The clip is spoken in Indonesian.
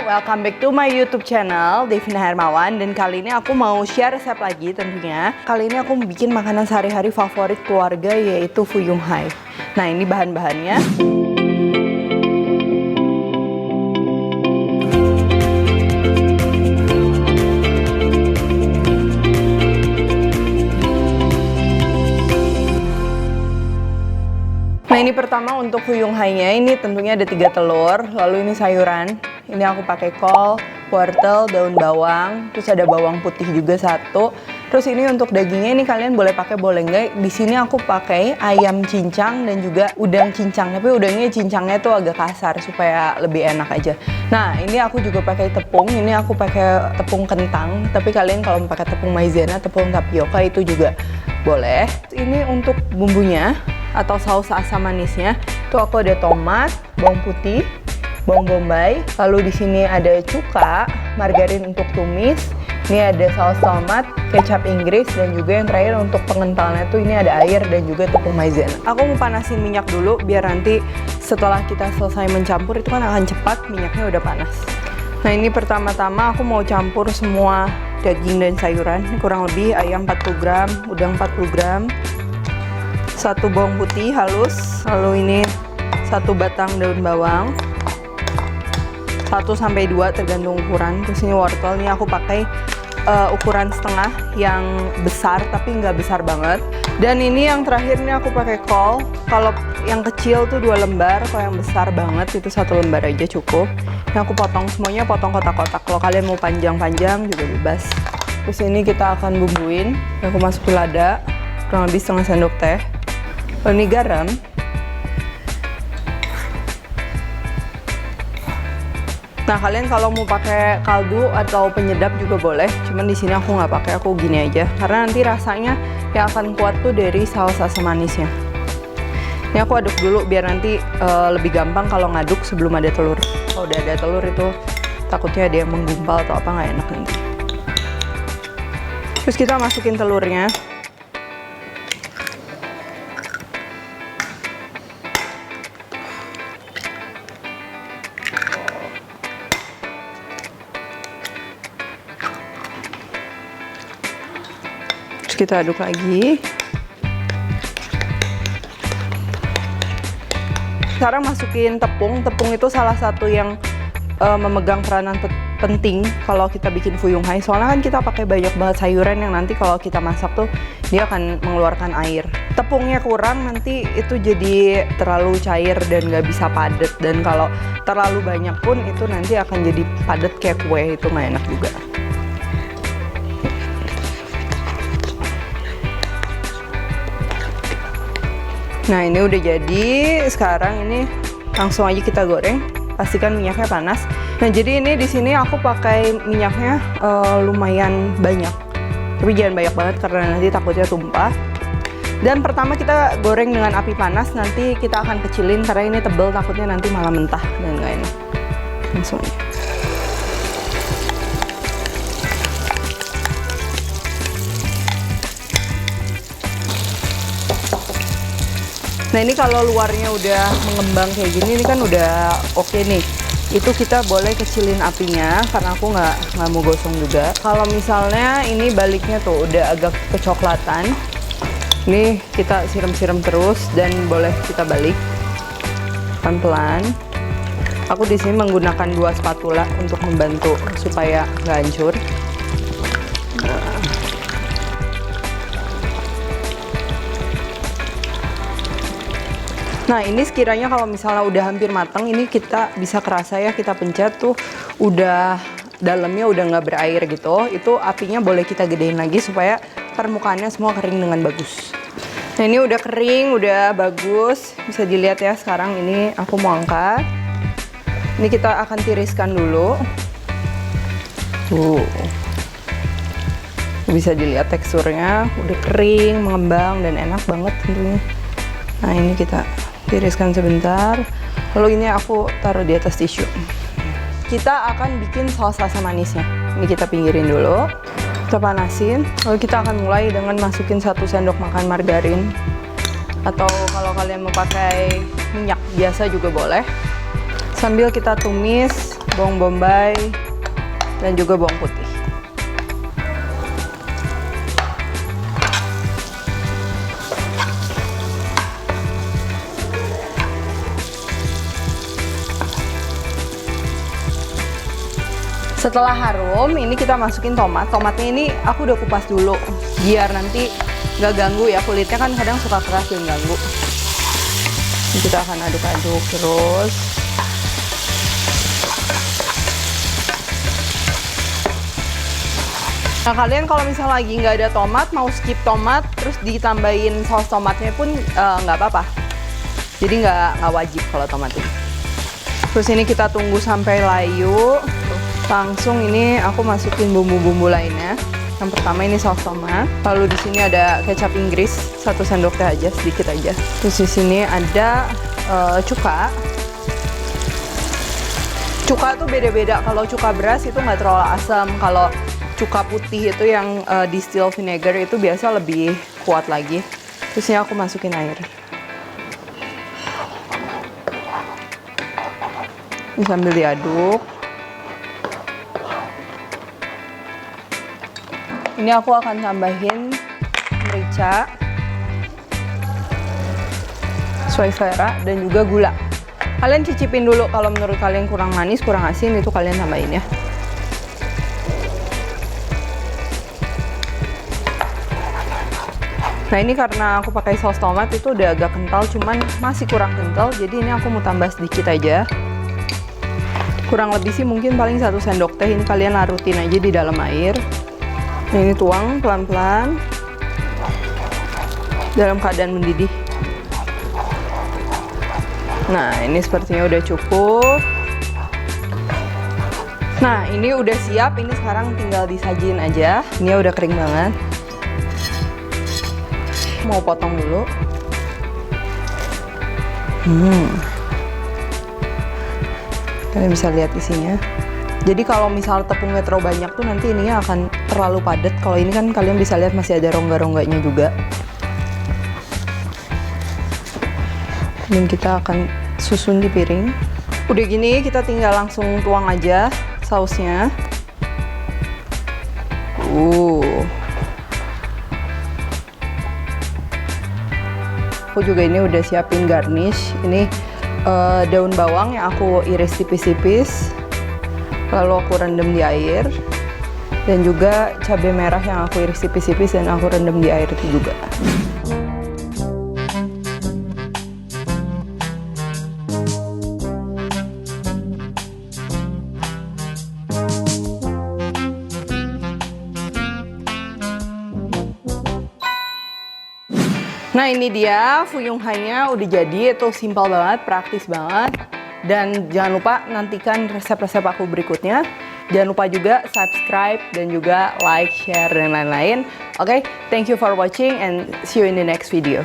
welcome back to my YouTube channel Devina Hermawan. Dan kali ini aku mau share resep lagi tentunya. Kali ini aku bikin makanan sehari-hari favorit keluarga, yaitu Fuyung Hai. Nah, ini bahan-bahannya. Nah, ini pertama untuk Fuyung Hai-nya, ini tentunya ada 3 telur, lalu ini sayuran. Ini aku pakai kol, wortel, daun bawang, terus ada bawang putih juga 1. Terus ini untuk dagingnya, ini kalian boleh pakai boleh enggak. Di sini aku pakai ayam cincang dan juga udang cincang, tapi udangnya cincangnya tuh agak kasar supaya lebih enak aja. Nah, ini aku juga pakai tepung, ini aku pakai tepung kentang, tapi kalian kalau mau pakai tepung maizena, tepung tapioka itu juga boleh. Ini untuk bumbunya atau saus asam manisnya, tuh aku ada tomat, bawang putih, bawang bombay, lalu di sini ada cuka, margarin untuk tumis, ini ada saus tomat, kecap Inggris, dan juga yang terakhir untuk pengentalannya tuh ini ada air dan juga tepung maizena. Aku mau panasin minyak dulu biar nanti setelah kita selesai mencampur itu kan akan cepat, minyaknya udah panas. Nah, ini pertama-tama aku mau campur semua daging dan sayuran, ini kurang lebih ayam 40 gram, udang 40 gram, 1 bawang putih halus, lalu ini 1 batang daun bawang, 1-2 tergantung ukuran. Terus ini wortel, ini aku pakai ukuran setengah yang besar tapi nggak besar banget. Dan ini yang terakhir, ini aku pakai kol. Kalau yang kecil tuh 2 lembar, kalau yang besar banget itu 1 lembar aja cukup. Ini aku potong semuanya, potong kotak-kotak. Kalau kalian mau panjang-panjang juga bebas. Terus ini kita akan bumbuin. Aku masukin lada, kurang lebih setengah sendok teh. Lalu ini garam. Nah, kalian kalau mau pakai kaldu atau penyedap juga boleh. Cuman di sini aku nggak pakai, aku gini aja. Karena nanti rasanya yang akan kuat tuh dari saus asam manisnya. Ini aku aduk dulu biar nanti lebih gampang kalau ngaduk sebelum ada telur. Kalau udah ada telur itu takutnya ada yang menggumpal atau apa, nggak enak nanti. Terus kita masukin telurnya. Kita aduk lagi. Sekarang masukin tepung. Tepung itu salah satu yang memegang peranan penting kalau kita bikin Fuyung Hai. Soalnya kan kita pakai banyak banget sayuran yang nanti kalau kita masak tuh dia akan mengeluarkan air. Tepungnya kurang nanti itu jadi terlalu cair dan nggak bisa padat. Dan kalau terlalu banyak pun itu nanti akan jadi padat kayak kue, itu nggak enak juga. Nah, ini udah jadi. Sekarang ini langsung aja kita goreng. Pastikan minyaknya panas. Nah, jadi ini di sini aku pakai minyaknya lumayan banyak. Tapi jangan banyak banget karena nanti takutnya tumpah. Dan pertama kita goreng dengan api panas. Nanti kita akan kecilin karena ini tebel, takutnya nanti malah mentah dan nggak enak. Langsung aja. Nah, ini kalau luarnya udah mengembang kayak gini, ini kan udah oke nih. Itu kita boleh kecilin apinya karena aku nggak mau gosong juga. Kalau misalnya ini baliknya tuh udah agak kecoklatan, ini kita siram-siram terus dan boleh kita balik pelan-pelan. Aku di sini menggunakan 2 spatula untuk membantu supaya nggak hancur. Nah, ini sekiranya kalau misalnya udah hampir matang, ini kita bisa kerasa ya, kita pencet tuh udah dalamnya udah nggak berair gitu. Itu apinya boleh kita gedein lagi supaya permukaannya semua kering dengan bagus. Nah, ini udah kering, udah bagus. Bisa dilihat ya, sekarang ini aku mau angkat. Ini kita akan tiriskan dulu. Tuh. Bisa dilihat teksturnya udah kering, mengembang, dan enak banget tentunya. Nah, ini kita tiriskan sebentar, lalu ini aku taruh di atas tisu. Kita akan bikin saus asam manisnya. Ini kita pinggirin dulu, kita panasin, lalu kita akan mulai dengan masukin 1 sendok makan margarin, atau kalau kalian mau pakai minyak biasa juga boleh. Sambil kita tumis bawang bombay dan juga bawang putih. Setelah harum, ini kita masukin tomat. Tomatnya ini aku udah kupas dulu, biar nanti nggak ganggu ya, kulitnya kan kadang suka keras dan ganggu. Ini kita akan aduk-aduk terus. Nah, kalian kalau misal lagi nggak ada tomat, mau skip tomat, terus ditambahin saus tomatnya pun nggak apa-apa. Jadi nggak wajib kalau tomat ini. Terus ini kita tunggu sampai layu. Langsung ini aku masukin bumbu-bumbu lainnya. Yang pertama ini saus tomat. Lalu di sini ada kecap Inggris 1 sendok teh aja, sedikit aja. Terus di sini ada cuka. Cuka tuh beda-beda. Kalau cuka beras itu nggak terlalu asam. Kalau cuka putih itu yang distill vinegar itu biasa lebih kuat lagi. Terus ini aku masukin air. Ini sambil diaduk. Ini aku akan tambahin merica, sesuai selera, dan juga gula. Kalian cicipin dulu, kalau menurut kalian kurang manis, kurang asin, itu kalian tambahin ya. Nah, ini karena aku pakai saus tomat itu udah agak kental, cuman masih kurang kental, jadi ini aku mau tambah sedikit aja. Kurang lebih sih mungkin paling 1 sendok teh, ini kalian larutin aja di dalam air. Nah, ini tuang pelan-pelan dalam keadaan mendidih. Nah, ini sepertinya udah cukup. Nah, ini udah siap. Ini sekarang tinggal disajin aja. Ini udah kering banget. Mau potong dulu. Kalian bisa lihat isinya. Jadi kalau misal tepungnya terlalu banyak tuh nanti ininya akan terlalu padat. Kalau ini kan kalian bisa lihat masih ada rongga-rongganya juga. Dan kita akan susun di piring. Udah gini kita tinggal langsung tuang aja sausnya. Aku juga ini udah siapin garnish. Ini daun bawang yang aku iris tipis-tipis. Lalu aku rendam di air, dan juga cabai merah yang aku iris tipis-tipis dan aku rendam di air itu juga. Nah, ini dia fuyung hai-nya udah jadi. Itu simpel banget, praktis banget. Dan jangan lupa nantikan resep-resep aku berikutnya. Jangan lupa juga subscribe dan juga like, share, dan lain-lain. Oke, thank you for watching and see you in the next video.